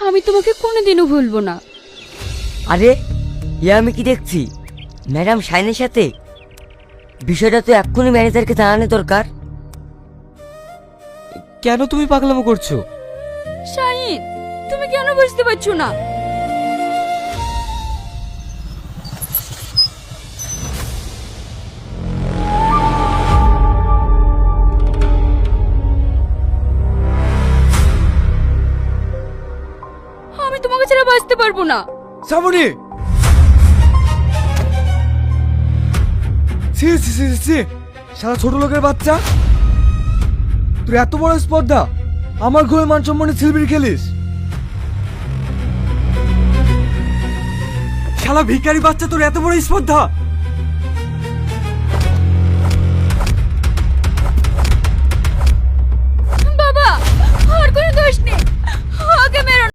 আমি তোমাকে কোনোদিনও ভুলবো না। আরে এ আমি কি দেখছি, ম্যাডাম শাইনের সাথে? বিষয়টা তো এক্ষুনি ম্যানেজারকে জানানো দরকার। কেন তুমি পাগলামো করছো? শাহিন, তুমি কেন বুঝতে পারছো না? আমি তোমাকে ছাড়া বাঁচতে পারবো না। শ্রাবণী, সি সি সি সি, সারা ছোট লোকের বাচ্চা, তোর এত বড় স্পর্ধা আমার ঘরে মান সম্মানে ছিলবির খেলিস? শালা ভিখারি বাচ্চা, তোর এত বড় স্পর্ধা! বাবা, আর কোনো দোষ নেই।